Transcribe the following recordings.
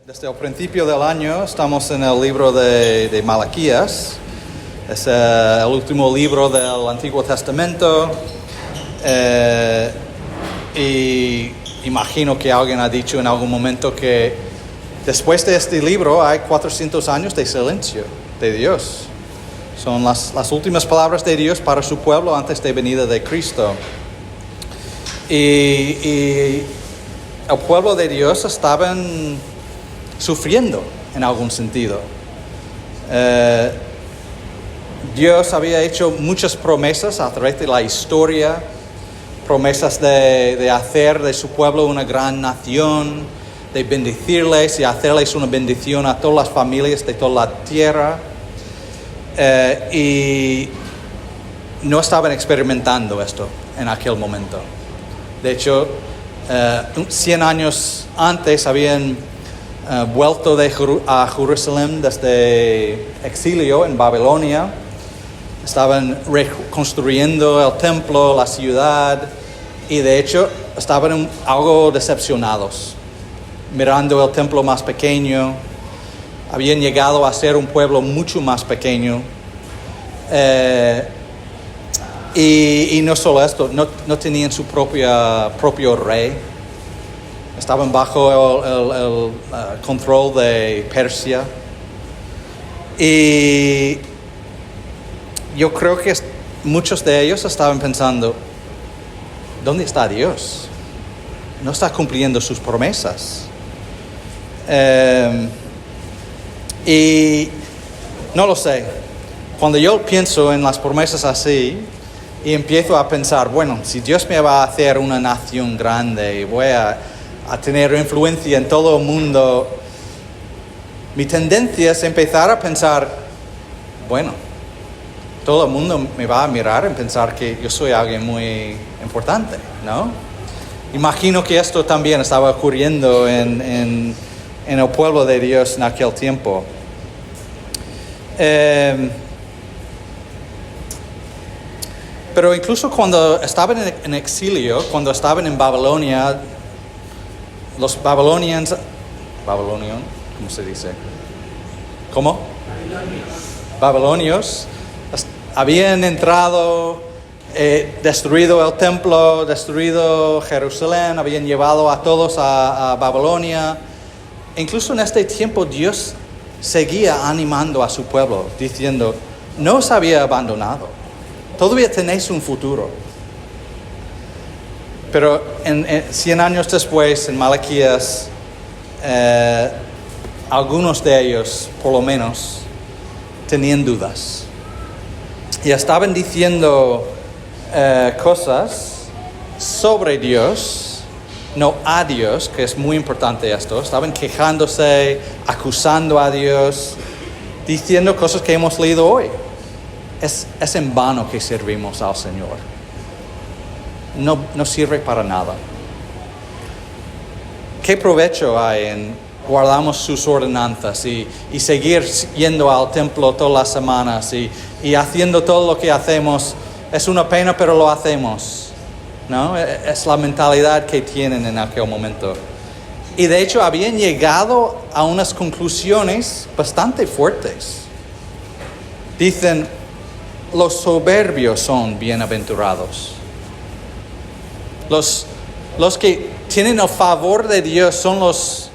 Desde el principio del año estamos en el libro de Malaquías. Es el último libro del Antiguo Testamento. Y imagino que alguien ha dicho en algún momento que después de este libro hay 400 años de silencio de Dios. Son las últimas palabras de Dios para su pueblo antes de venida de Cristo. Y el pueblo de Dios estaban sufriendo en algún sentido. Dios había hecho muchas promesas a través de la historia, promesas de hacer de su pueblo una gran nación, de bendecirles y hacerles una bendición a todas las familias de toda la tierra. Y no estaban experimentando esto en aquel momento. De hecho, 100 años antes habían vuelto a Jerusalén desde exilio en Babilonia. Estaban reconstruyendo el templo, la ciudad, y de hecho estaban algo decepcionados, mirando el templo más pequeño. Habían llegado a ser un pueblo mucho más pequeño. Y no solo esto, no tenían su propio rey. Estaban bajo el control de Persia. Y yo creo que muchos de ellos estaban pensando, ¿dónde está Dios? No está cumpliendo sus promesas. Y no lo sé. Cuando yo pienso en las promesas así y empiezo a pensar, bueno, si Dios me va a hacer una nación grande y voy a tener influencia en todo el mundo, mi tendencia es empezar a pensar, bueno, todo el mundo me va a mirar y pensar que yo soy alguien muy importante, ¿no? Imagino que esto también estaba ocurriendo en el pueblo de Dios en aquel tiempo. Pero incluso cuando estaban en exilio, cuando estaban en Babilonia, los babilonios, ¿cómo se dice? ¿Cómo? Babilonios habían entrado, destruido el templo, destruido Jerusalén, habían llevado a todos a Babilonia. Incluso en este tiempo Dios seguía animando a su pueblo, diciendo, no os había abandonado, todavía tenéis un futuro. Pero 100 años después, en Malaquías, algunos de ellos, por lo menos, tenían dudas. Y estaban diciendo cosas sobre Dios, no a Dios, que es muy importante esto. Estaban quejándose, acusando a Dios, diciendo cosas que hemos leído hoy. Es en vano que servimos al Señor. No sirve para nada. ¿Qué provecho hay en guardamos sus ordenanzas y seguir yendo al templo todas las semanas y haciendo todo lo que hacemos? Es una pena, pero lo hacemos, ¿no? Es la mentalidad que tienen en aquel momento. Y de hecho habían llegado a unas conclusiones bastante fuertes. Dicen, los soberbios son bienaventurados. Los que tienen el favor de Dios son los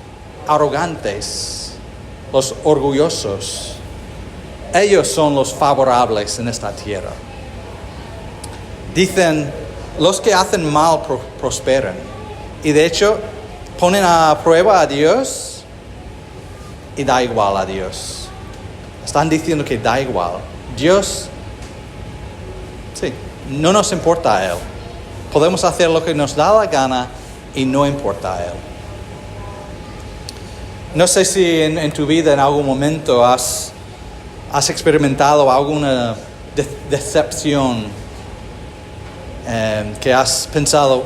arrogantes, los orgullosos. Ellos son los favorables en esta tierra. Dicen, los que hacen mal prosperan. Y de hecho, ponen a prueba a Dios y da igual a Dios. Están diciendo que da igual. Dios, sí, no nos importa a Él. Podemos hacer lo que nos da la gana y no importa a Él. No sé si en tu vida en algún momento has experimentado alguna decepción que has pensado,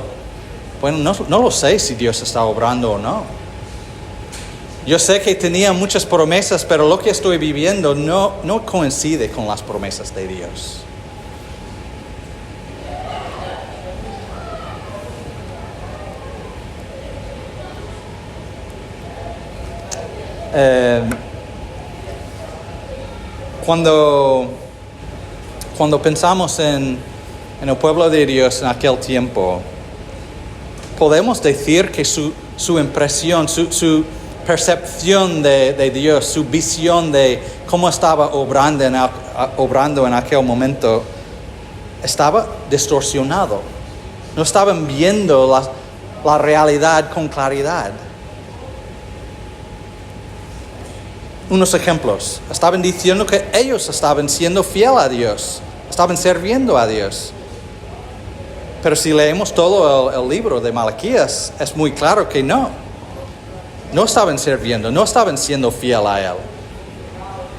bueno, no lo sé si Dios está obrando o no. Yo sé que tenía muchas promesas, pero lo que estoy viviendo no coincide con las promesas de Dios. Eh, cuando pensamos en el pueblo de Dios en aquel tiempo, podemos decir que su impresión, su percepción de Dios, su visión de cómo estaba obrando en aquel momento, estaba distorsionado. No estaban viendo la realidad con claridad. Unos ejemplos. Estaban diciendo que ellos estaban siendo fieles a Dios, estaban sirviendo a Dios. Pero si leemos todo el libro de Malaquías, es muy claro que no. No estaban sirviendo, no estaban siendo fieles a Él.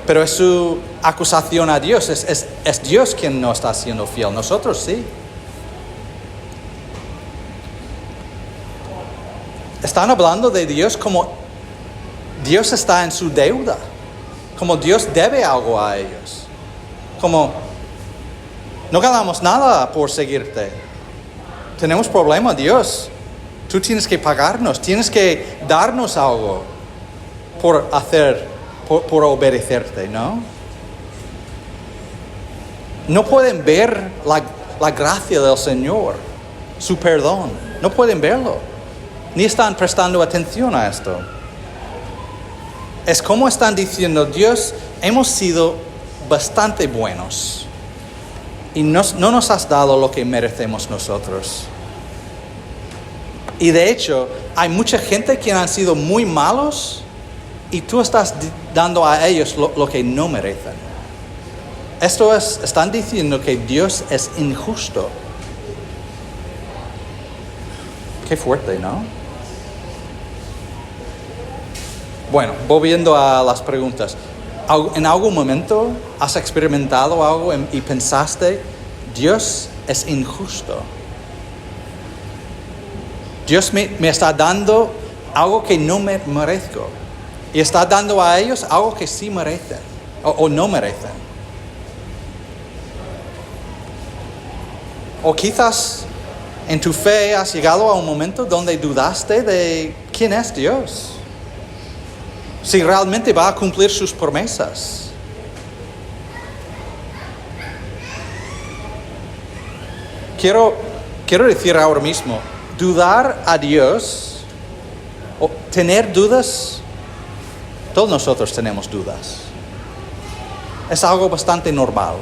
Pero es su acusación a Dios, es Dios quien no está siendo fiel, nosotros sí. Están hablando de Dios como Dios está en su deuda, como Dios debe algo a ellos, como no ganamos nada por seguirte, tenemos problema, Dios, tú tienes que pagarnos, tienes que darnos algo por obedecerte, ¿no? No pueden ver la gracia del Señor, su perdón, no pueden verlo, ni están prestando atención a esto. Es como están diciendo, Dios, hemos sido bastante buenos y no nos has dado lo que merecemos nosotros. Y de hecho, hay mucha gente que han sido muy malos y tú estás dando a ellos lo que no merecen. Están diciendo que Dios es injusto. Qué fuerte, ¿no? Bueno, volviendo a las preguntas. ¿En algún momento has experimentado algo y pensaste, Dios es injusto? Dios me está dando algo que no me merezco. Y está dando a ellos algo que sí merecen o no merecen. O quizás en tu fe has llegado a un momento donde dudaste de quién es Dios. Si realmente va a cumplir sus promesas. Quiero decir ahora mismo, dudar a Dios, o tener dudas, todos nosotros tenemos dudas. Es algo bastante normal.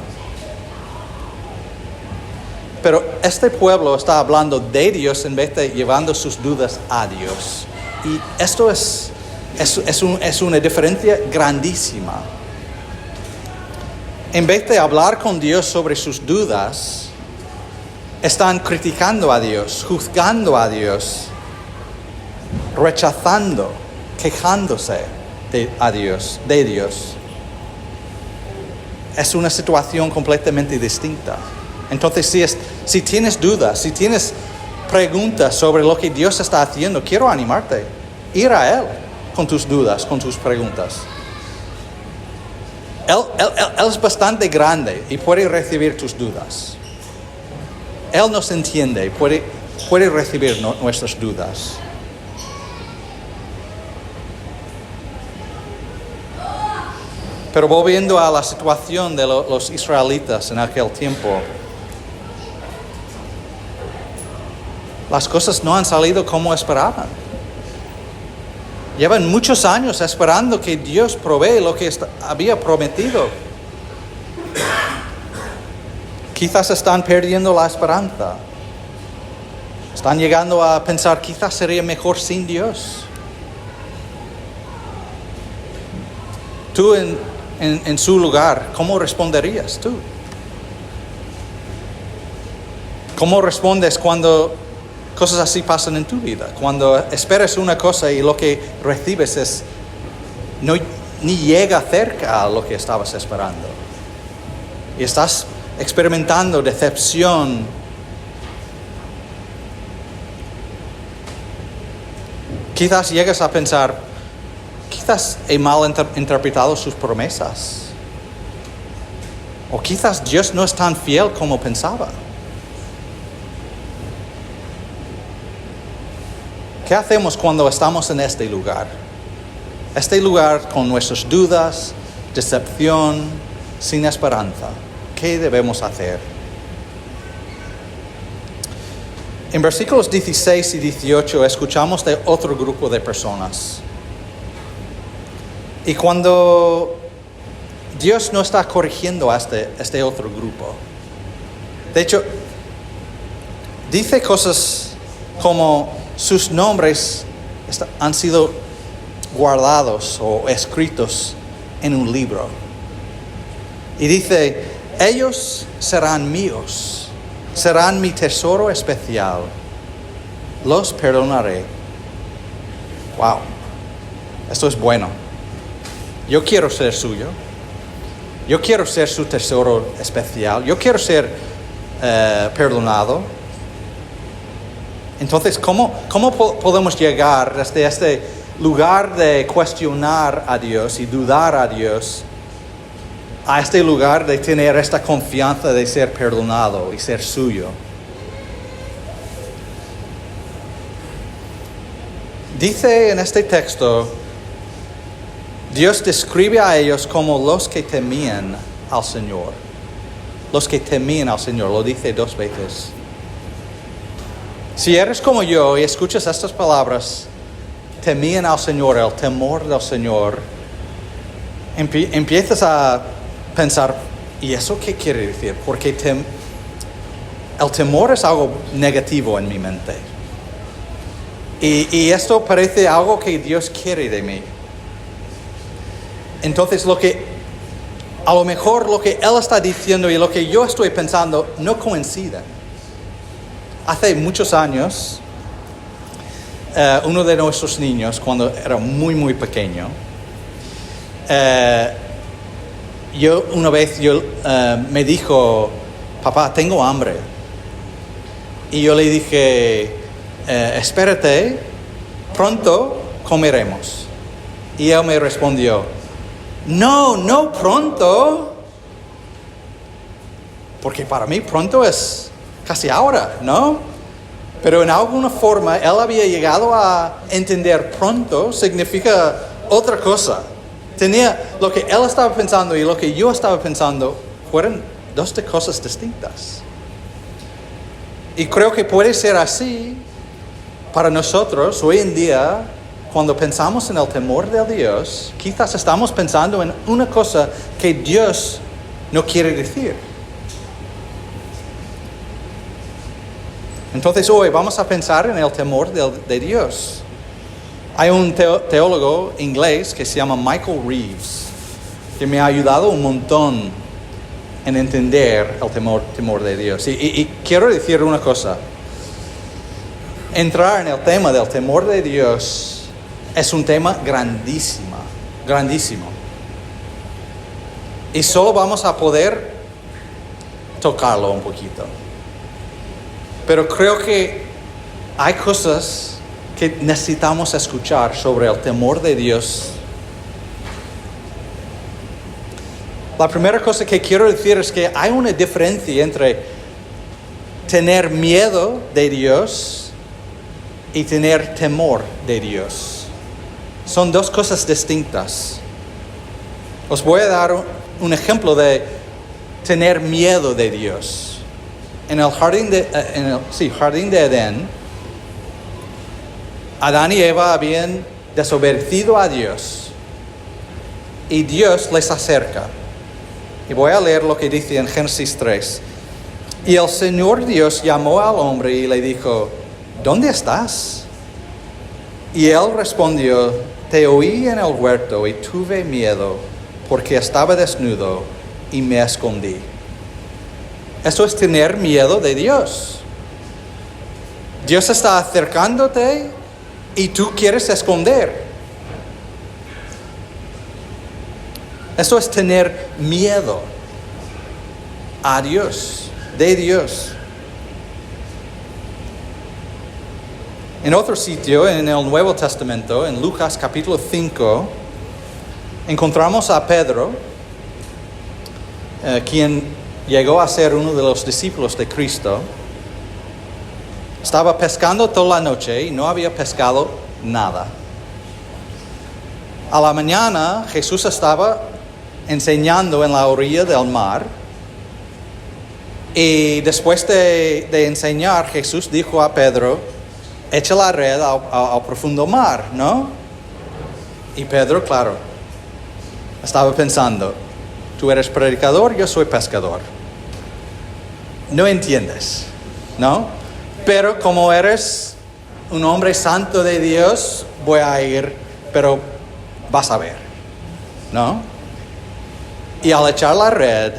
Pero este pueblo está hablando de Dios en vez de llevando sus dudas a Dios. Y esto es una diferencia grandísima. En vez de hablar con Dios sobre sus dudas, están criticando a Dios, juzgando a Dios, rechazando, quejándose de Dios. Es una situación completamente distinta. Entonces, si tienes dudas, si tienes preguntas sobre lo que Dios está haciendo, quiero animarte, ir a Él con tus dudas, con tus preguntas. Él es bastante grande y puede recibir tus dudas. Él nos entiende y puede recibir nuestras dudas. Pero volviendo a la situación de los israelitas en aquel tiempo, las cosas no han salido como esperaban. Llevan muchos años esperando que Dios provee lo que había prometido. Quizás están perdiendo la esperanza. Están llegando a pensar, quizás sería mejor sin Dios. Tú en su lugar, ¿cómo responderías tú? ¿Cómo respondes cuando cosas así pasan en tu vida? Cuando esperas una cosa y lo que recibes ni llega cerca a lo que estabas esperando. Y estás experimentando decepción. Quizás llegas a pensar, quizás he mal interpretado sus promesas. O quizás Dios no es tan fiel como pensaba. ¿Qué hacemos cuando estamos en este lugar? Este lugar con nuestras dudas, decepción, sin esperanza. ¿Qué debemos hacer? En versículos 16 y 18 escuchamos de otro grupo de personas. Y cuando Dios no está corrigiendo a este otro grupo, de hecho, dice cosas como sus nombres han sido guardados o escritos en un libro. Y dice, ellos serán míos, serán mi tesoro especial, los perdonaré. Wow, esto es bueno. Yo quiero ser suyo. Yo quiero ser su tesoro especial. Yo quiero ser perdonado. Entonces, ¿cómo podemos llegar desde este lugar de cuestionar a Dios y dudar a Dios a este lugar de tener esta confianza de ser perdonado y ser suyo? Dice en este texto, Dios describe a ellos como los que temían al Señor. Los que temían al Señor, lo dice 2 veces. Si eres como yo y escuchas estas palabras, temían al Señor, el temor del Señor, empiezas a pensar, ¿y eso qué quiere decir? Porque el temor es algo negativo en mi mente. Y esto parece algo que Dios quiere de mí. Entonces a lo mejor lo que Él está diciendo y lo que yo estoy pensando no coinciden. Hace muchos años, uno de nuestros niños, cuando era muy, muy pequeño, una vez me dijo, papá, tengo hambre. Y yo le dije, espérate, pronto comeremos. Y él me respondió, no pronto. Porque para mí pronto es casi ahora, ¿no? Pero en alguna forma él había llegado a entender pronto significa otra cosa. Lo que él estaba pensando y lo que yo estaba pensando fueron dos cosas distintas. Y creo que puede ser así para nosotros hoy en día, cuando pensamos en el temor de Dios, quizás estamos pensando en una cosa que Dios no quiere decir. Entonces hoy vamos a pensar en el temor de Dios. Hay un teólogo inglés que se llama Michael Reeves, que me ha ayudado un montón en entender el temor de Dios. Y quiero decir una cosa. Entrar en el tema del temor de Dios es un tema grandísimo. Y solo vamos a poder tocarlo un poquito. Pero creo que hay cosas que necesitamos escuchar sobre el temor de Dios. La primera cosa que quiero decir es que hay una diferencia entre tener miedo de Dios y tener temor de Dios. Son dos cosas distintas. Os voy a dar un ejemplo de tener miedo de Dios. En el jardín de Edén, Adán y Eva habían desobedecido a Dios y Dios les acerca. Y voy a leer lo que dice en Génesis 3. Y el Señor Dios llamó al hombre y le dijo, ¿dónde estás? Y él respondió, te oí en el huerto y tuve miedo porque estaba desnudo y me escondí. Eso es tener miedo de Dios. Dios está acercándote y tú quieres esconder. Eso es tener miedo a Dios, de Dios. En otro sitio, en el Nuevo Testamento, en Lucas capítulo 5, encontramos a Pedro, quien llegó a ser uno de los discípulos de Cristo. Estaba pescando toda la noche y no había pescado nada. A la mañana Jesús estaba enseñando en la orilla del mar y después de enseñar Jesús dijo a Pedro, echa la red al profundo mar, ¿no? Y Pedro, claro, estaba pensando, tú eres predicador, yo soy pescador. No entiendes, ¿no? Pero como eres un hombre santo de Dios, voy a ir, pero vas a ver, ¿no? Y al echar la red,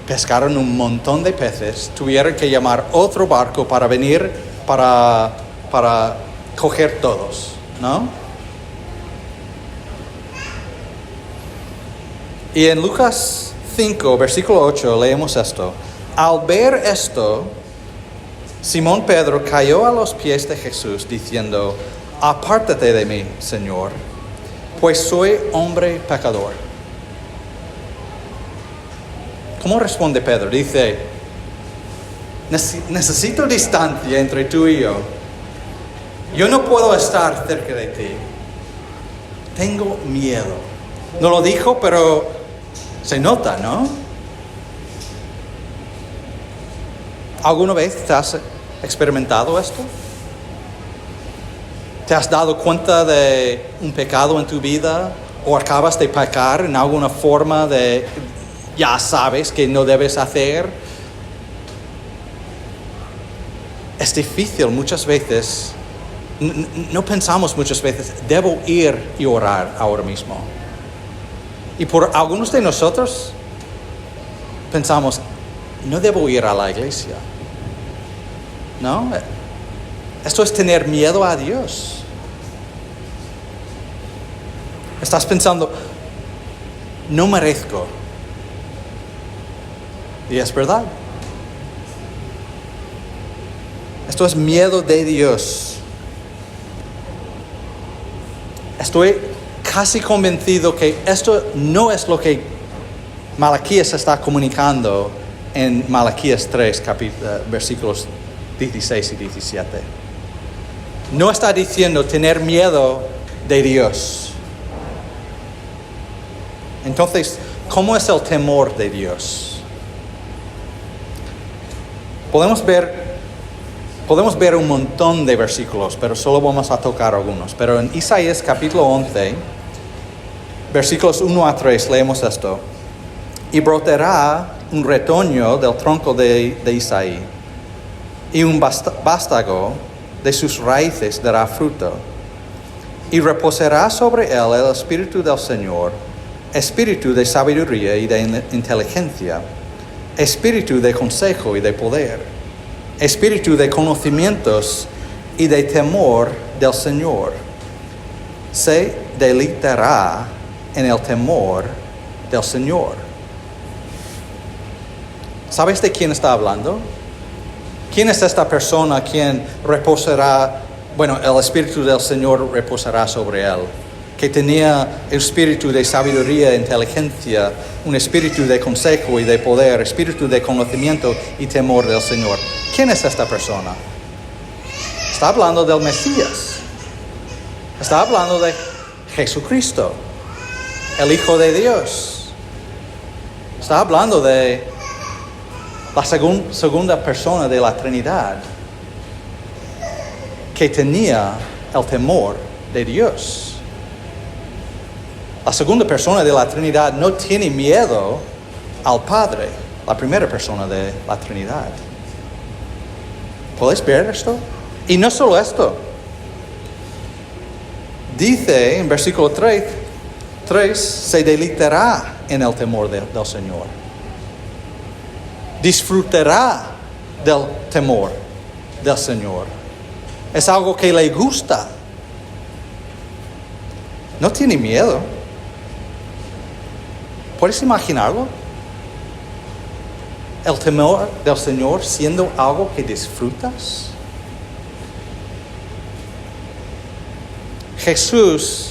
pescaron un montón de peces, tuvieron que llamar otro barco para venir para coger todos, ¿no? Y en Lucas 5, versículo 8, leemos esto. Al ver esto, Simón Pedro cayó a los pies de Jesús diciendo, apártate de mí, Señor, pues soy hombre pecador. ¿Cómo responde Pedro? Dice, necesito distancia entre tú y yo. Yo no puedo estar cerca de ti. Tengo miedo. No lo dijo, pero se nota, ¿no? ¿Alguna vez te has experimentado esto? ¿Te has dado cuenta de un pecado en tu vida? ¿O acabas de pecar en alguna forma de, ya sabes que no debes hacer? Es difícil muchas veces. No pensamos muchas veces, debo ir y orar ahora mismo. Y por algunos de nosotros pensamos, no debo ir a la iglesia. ¿No? Esto es tener miedo a Dios. Estás pensando, no merezco. Y es verdad. Esto es miedo de Dios. Estoy casi convencido que esto no es lo que Malaquías está comunicando en Malaquías 3, versículos 16 y 17. No está diciendo tener miedo de Dios. Entonces, ¿cómo es el temor de Dios? Podemos ver un montón de versículos, pero solo vamos a tocar algunos. Pero en Isaías capítulo 11, versículos 1 a 3, leemos esto. Y brotará un retoño del tronco de Isaí, y un vástago de sus raíces dará fruto. Y reposará sobre él el espíritu del Señor, espíritu de sabiduría y de inteligencia, espíritu de consejo y de poder, espíritu de conocimientos y de temor del Señor. Se deleitará en el temor del Señor. ¿Sabes de quién está hablando? ¿Quién es esta persona quien reposará? Bueno, el Espíritu del Señor reposará sobre él. Que tenía el espíritu de sabiduría e inteligencia, un espíritu de consejo y de poder, espíritu de conocimiento y temor del Señor. ¿Quién es esta persona? Está hablando del Mesías. Está hablando de Jesucristo, el Hijo de Dios. Está hablando de la segunda persona de la Trinidad, que tenía el temor de Dios. La segunda persona de la Trinidad no tiene miedo al Padre, la primera persona de la Trinidad. ¿Puedes ver esto? Y no solo esto. Dice en versículo 3, se deleitará en el temor del Señor. Disfrutará del temor del Señor. Es algo que le gusta. No tiene miedo. ¿Puedes imaginarlo? El temor del Señor siendo algo que disfrutas. Jesús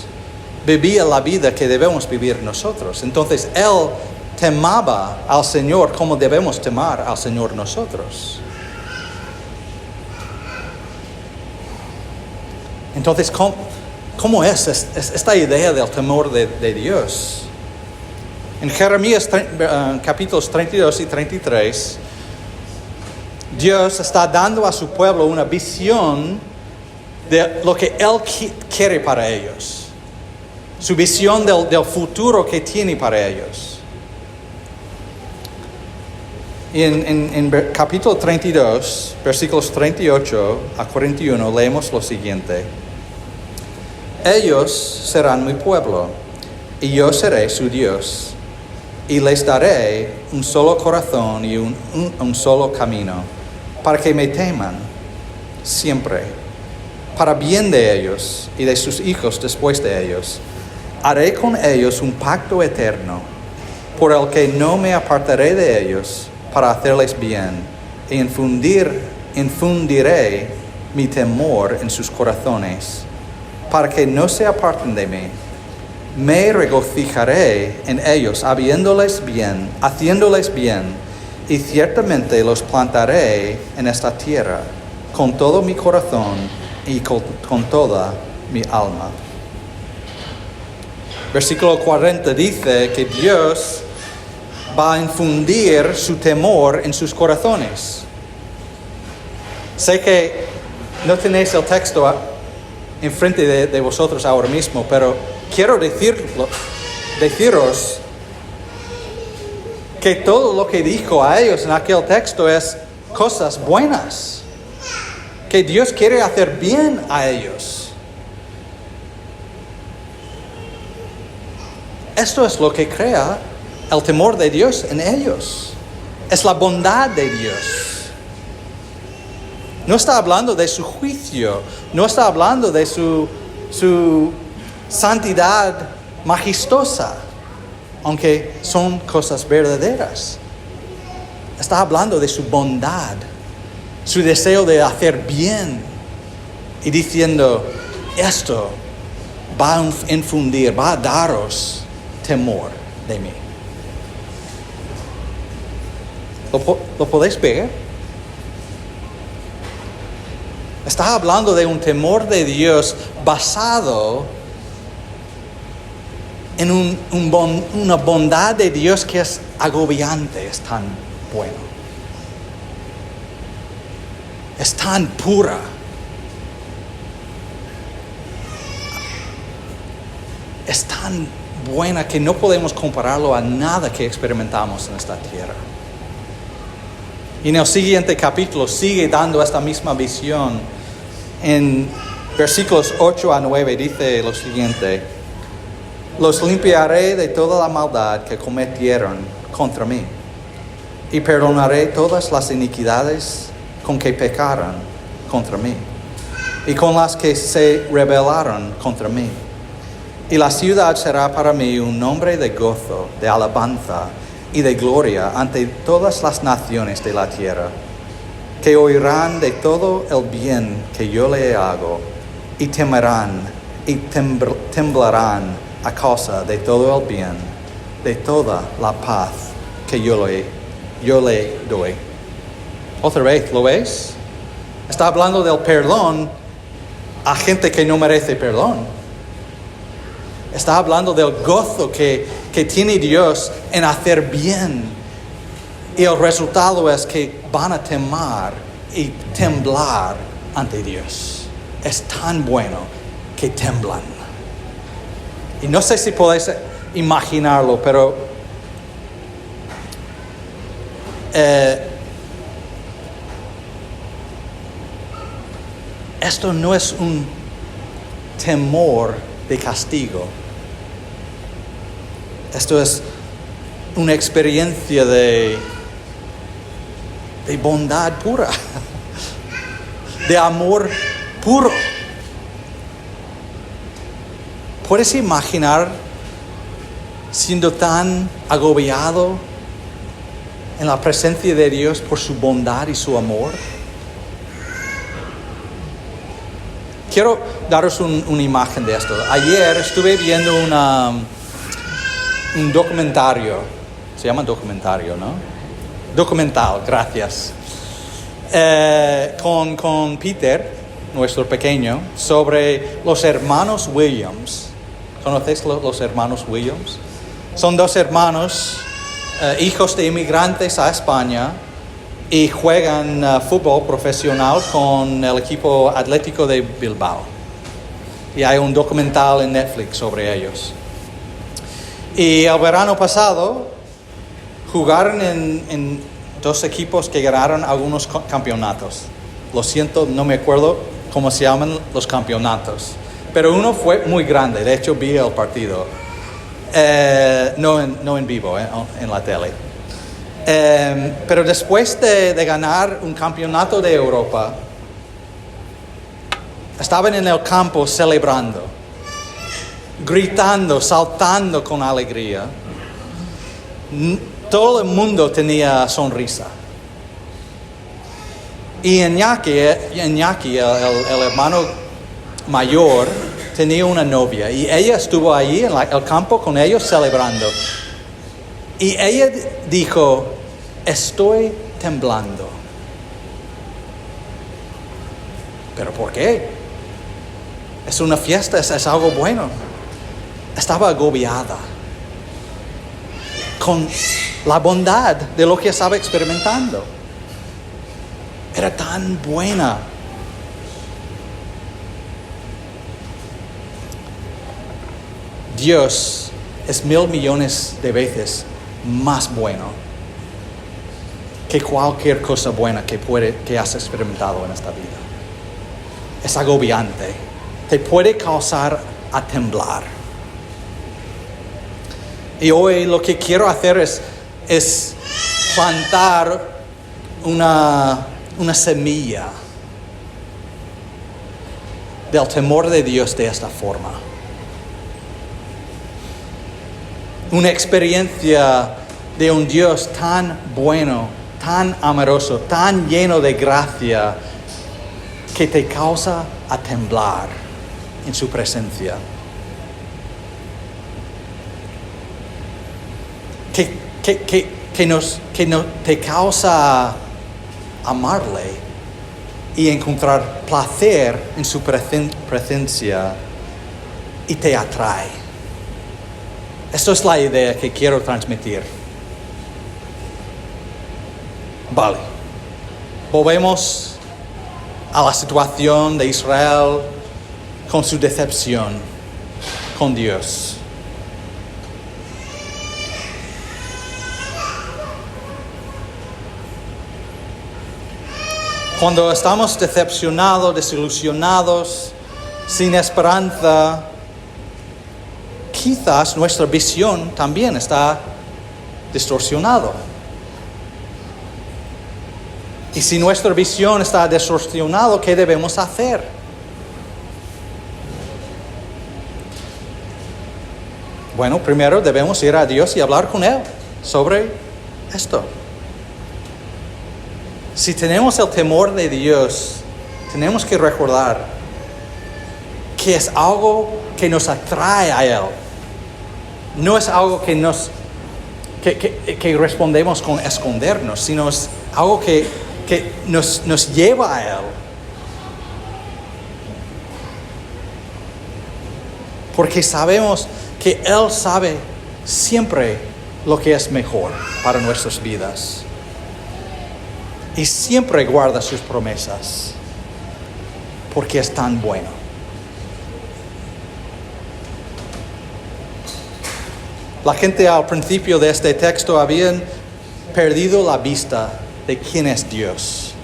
vivía la vida que debemos vivir nosotros. Entonces, Él temaba al Señor como debemos temar al Señor nosotros. Entonces, ¿cómo ¿Cómo es esta idea del temor de Dios? En Jeremías capítulos 32 y 33, Dios está dando a su pueblo una visión de lo que Él quiere para ellos. Su visión del futuro que tiene para ellos. Y en capítulo 32, versículos 38 a 41, leemos lo siguiente. Ellos serán mi pueblo, y yo seré su Dios, y les daré un solo corazón y un solo camino, para que me teman siempre, para bien de ellos y de sus hijos después de ellos. Haré con ellos un pacto eterno, por el que no me apartaré de ellos, para hacerles bien, e infundiré mi temor en sus corazones, para que no se aparten de mí. Me regocijaré en ellos, haciéndoles bien, y ciertamente los plantaré en esta tierra, con todo mi corazón y con toda mi alma. Versículo 40 dice que Dios va a infundir su temor en sus corazones. Sé que no tenéis el texto enfrente de vosotros ahora mismo, pero quiero deciros que todo lo que dijo a ellos en aquel texto es cosas buenas, que Dios quiere hacer bien a ellos. Esto es lo que crea el temor de Dios en ellos. Es la bondad de Dios. No está hablando de su juicio. No está hablando de su santidad majestuosa, aunque son cosas verdaderas. Está hablando de su bondad, su deseo de hacer bien, y diciendo, esto va a infundir, va a daros temor de mí. ¿Lo podéis ver? Está hablando de un temor de Dios basado en una bondad de Dios que es agobiante, es tan bueno. Es tan pura. Es tan buena que no podemos compararlo a nada que experimentamos en esta tierra. Y en el siguiente capítulo sigue dando esta misma visión. En versículos 8 a 9 dice lo siguiente: los limpiaré de toda la maldad que cometieron contra mí, y perdonaré todas las iniquidades con que pecaron contra mí, y con las que se rebelaron contra mí. Y la ciudad será para mí un nombre de gozo, de alabanza y de gloria ante todas las naciones de la tierra, que oirán de todo el bien que yo le hago, y temerán y temblarán a causa de todo el bien, de toda la paz que yo le doy. Otra vez, ¿lo ves? Está hablando del perdón a gente que no merece perdón. Está hablando del gozo que tiene Dios en hacer bien. Y el resultado es que van a temer y temblar ante Dios. Es tan bueno que temblan. Y no sé si podéis imaginarlo, pero esto no es un temor de castigo. Esto es una experiencia de bondad pura, de amor puro. ¿Puedes imaginar siendo tan agobiado en la presencia de Dios por su bondad y su amor? Quiero daros una imagen de esto. Ayer estuve viendo un documentario. Se llama documentario, ¿no? Documental, gracias. Con Peter, nuestro pequeño, sobre los hermanos Williams. ¿Conoces los hermanos Williams? Son dos hermanos, hijos de inmigrantes a España, y juegan fútbol profesional con el equipo Atlético de Bilbao. Y hay un documental en Netflix sobre ellos. Y el verano pasado jugaron en dos equipos que ganaron algunos campeonatos. Lo siento, no me acuerdo cómo se llaman los campeonatos. Pero uno fue muy grande, de hecho vi el partido. No en vivo, en la tele. Pero después de ganar un campeonato de Europa, estaban en el campo celebrando, gritando, saltando con alegría. Todo el mundo tenía sonrisa. Y Iñaki, el hermano mayor, tenía una novia. Y ella estuvo allí en el campo con ellos celebrando. Y ella dijo, estoy temblando. ¿Pero por qué? Es una fiesta, es algo bueno. Estaba agobiada con la bondad de lo que estaba experimentando. Era tan buena. Dios es 1,000 millones de veces más bueno que cualquier cosa buena que has experimentado en esta vida. Es agobiante. Te puede causar a temblar. Y hoy lo que quiero hacer es plantar una semilla del temor de Dios de esta forma. Una experiencia de un Dios tan bueno, tan amoroso, tan lleno de gracia, que te causa a temblar en su presencia. Que te causa amarle y encontrar placer en su presencia y te atrae. Esta es la idea que quiero transmitir. Vale. Volvemos a la situación de Israel con su decepción con Dios. Cuando estamos decepcionados, desilusionados, sin esperanza, quizás nuestra visión también está distorsionada. Y si nuestra visión está distorsionada, ¿qué debemos hacer? Bueno, primero debemos ir a Dios y hablar con Él sobre esto. Si tenemos el temor de Dios, tenemos que recordar que es algo que nos atrae a Él. No es algo que respondemos con escondernos, sino es algo que nos lleva a Él. Porque sabemos que Él sabe siempre lo que es mejor para nuestras vidas. Y siempre guarda sus promesas, porque es tan bueno. La gente al principio de este texto habían perdido la vista de quién es Dios.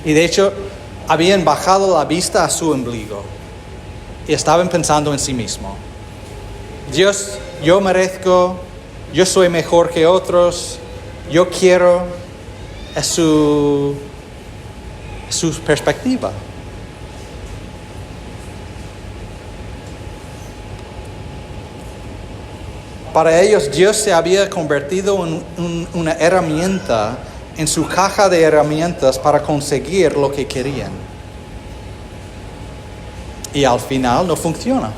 Y de hecho, habían bajado la vista a su ombligo. Y estaban pensando en sí mismo. Dios, yo merezco, yo soy mejor que otros, yo quiero. Es su perspectiva. Para ellos, Dios se había convertido en una herramienta en su caja de herramientas para conseguir lo que querían. Y al final no funciona.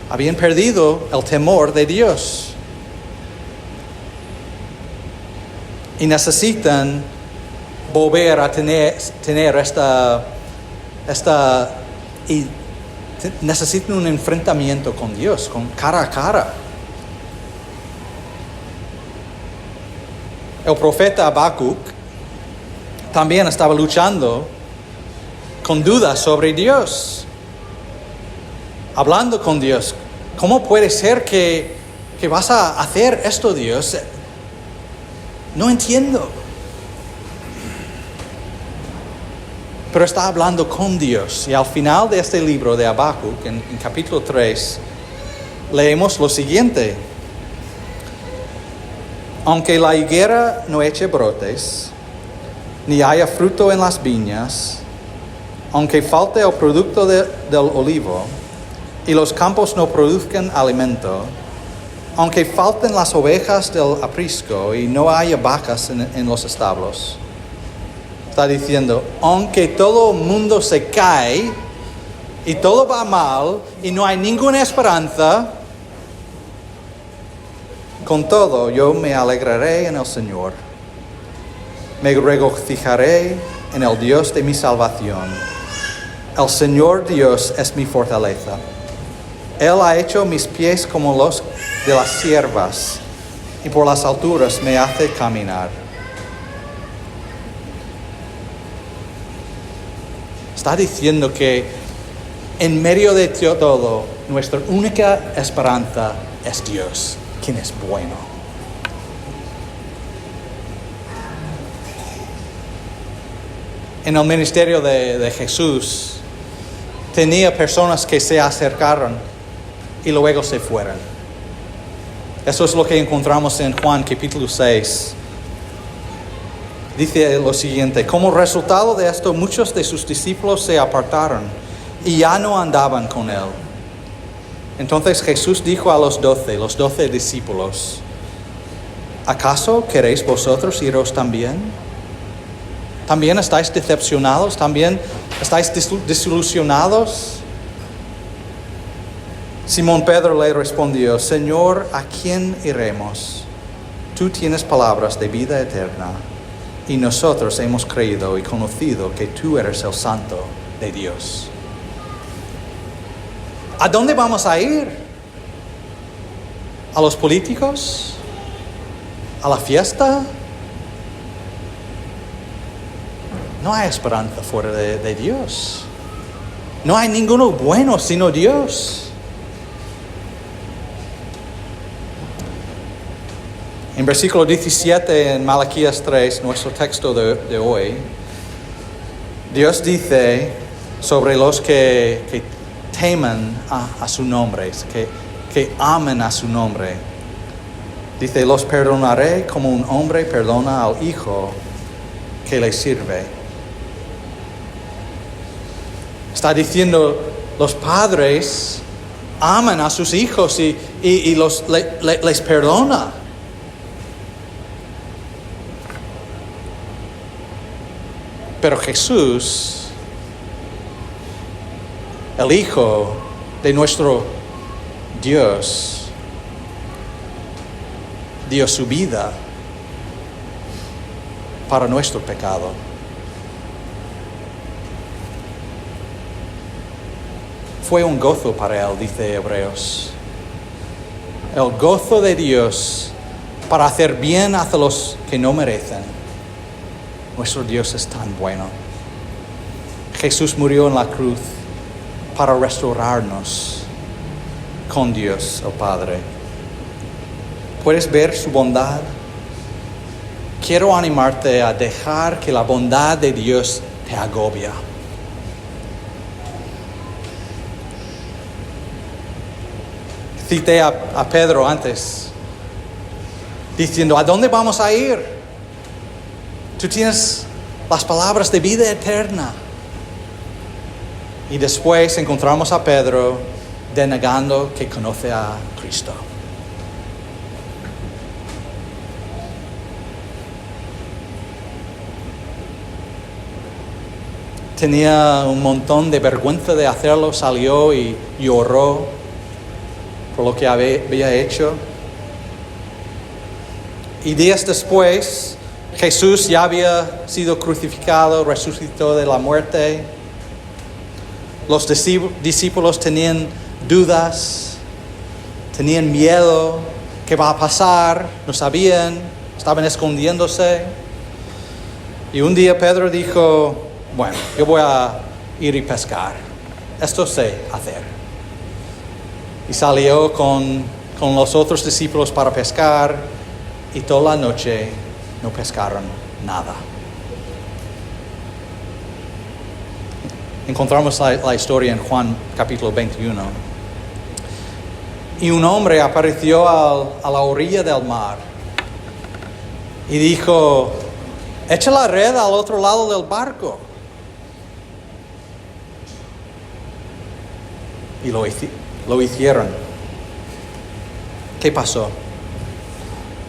Habían perdido el temor de Dios. Y necesitan volver a tener y necesitan un enfrentamiento con Dios, con cara a cara. El profeta Habacuc también estaba luchando con dudas sobre Dios, hablando con Dios. ¿Cómo puede ser que vas a hacer esto, Dios? No entiendo. Pero está hablando con Dios. Y al final de este libro de Habacuc, en capítulo 3, leemos lo siguiente. Aunque la higuera no eche brotes, ni haya fruto en las viñas, aunque falte el producto del olivo, y los campos no produzcan alimento, aunque falten las ovejas del aprisco y no haya vacas en los establos. Está diciendo, aunque todo el mundo se cae y todo va mal y no hay ninguna esperanza, con todo yo me alegraré en el Señor. Me regocijaré en el Dios de mi salvación. El Señor Dios es mi fortaleza. Él ha hecho mis pies como los de las ciervas, y por las alturas me hace caminar. Está diciendo que en medio de todo, nuestra única esperanza es Dios, quien es bueno. En el ministerio de Jesús, tenía personas que se acercaron y luego se fueron. Eso es lo que encontramos en Juan capítulo 6. Dice lo siguiente: como resultado de esto, muchos de sus discípulos se apartaron y ya no andaban con él. Entonces Jesús dijo a los 12 discípulos: ¿acaso queréis vosotros iros también? ¿También estáis decepcionados? ¿También estáis desilusionados? Simón Pedro le respondió: Señor, ¿a quién iremos? Tú tienes palabras de vida eterna, y nosotros hemos creído y conocido que tú eres el Santo de Dios. ¿A dónde vamos a ir? ¿A los políticos? ¿A la fiesta? No hay esperanza fuera de Dios. No hay ninguno bueno sino Dios. En versículo 17 en Malaquías 3, nuestro texto de hoy, Dios dice sobre los que temen a su nombre, que amen a su nombre. Dice: los perdonaré como un hombre perdona al hijo que le sirve. Está diciendo, los padres aman a sus hijos y les perdona. Pero Jesús, el Hijo de nuestro Dios, dio su vida para nuestro pecado. Fue un gozo para él, dice Hebreos. El gozo de Dios para hacer bien hacia los que no merecen. Nuestro Dios es tan bueno. Jesús murió en la cruz para restaurarnos con Dios, el Padre. ¿Puedes ver su bondad? Quiero animarte a dejar que la bondad de Dios te agobie. Cité a Pedro antes, diciendo: ¿a dónde vamos a ir? Tú tienes las palabras de vida eterna. Y después encontramos a Pedro denegando que conoce a Cristo. Tenía un montón de vergüenza de hacerlo, salió y lloró por lo que había hecho. Y días después, Jesús ya había sido crucificado, resucitó de la muerte. Los discípulos tenían dudas, tenían miedo. ¿Qué va a pasar? No sabían, estaban escondiéndose. Y un día Pedro dijo, bueno, yo voy a ir y pescar. Esto sé hacer. Y salió con los otros discípulos para pescar y toda la noche no pescaron nada. Encontramos la historia en Juan capítulo 21. Y un hombre apareció a la orilla del mar y dijo, echa la red al otro lado del barco. Y lo hicieron. ¿Qué pasó?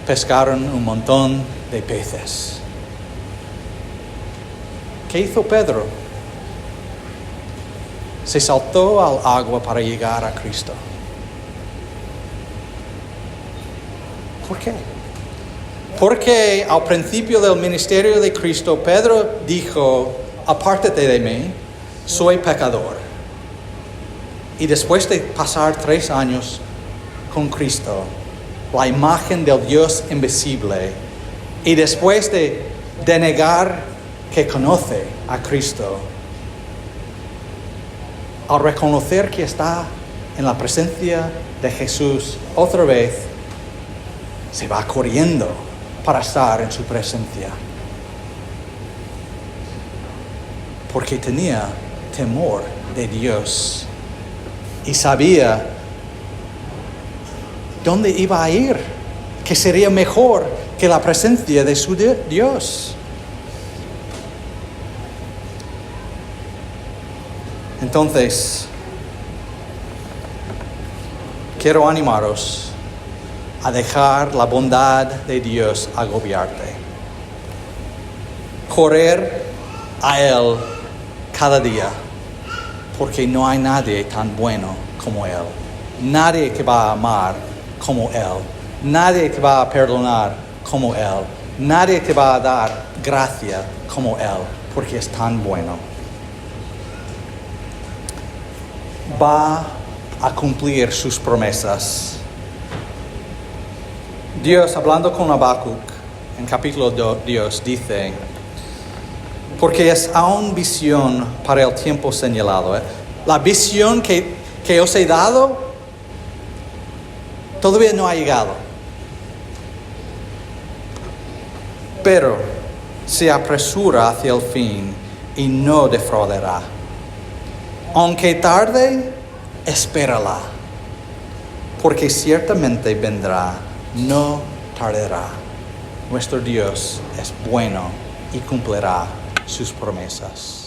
Pescaron un montón de peces. ¿Qué hizo Pedro? Se saltó al agua para llegar a Cristo. ¿Por qué? Porque al principio del ministerio de Cristo, Pedro dijo, apártate de mí, soy pecador. Y después de pasar 3 años con Cristo, la imagen del Dios invisible, y después de negar que conoce a Cristo, al reconocer que está en la presencia de Jesús otra vez, se va corriendo para estar en su presencia. Porque tenía temor de Dios y sabía dónde iba a ir, que sería mejor que la presencia de su Dios. Entonces, quiero animaros a dejar la bondad de Dios agobiarte. Correr a Él cada día, porque no hay nadie tan bueno como Él. Nadie que va a amar como Él. Nadie que va a perdonar como Él. Nadie que va a dar gracia como Él, porque es tan bueno. Va a cumplir sus promesas. Dios, hablando con Habacuc, en capítulo 2, dice, porque es aún visión para el tiempo señalado. La visión que os he dado todavía no ha llegado. Pero se apresura hacia el fin y no defraudará. Aunque tarde, espérala, porque ciertamente vendrá, no tardará. Nuestro Dios es bueno y cumplirá sus promesas.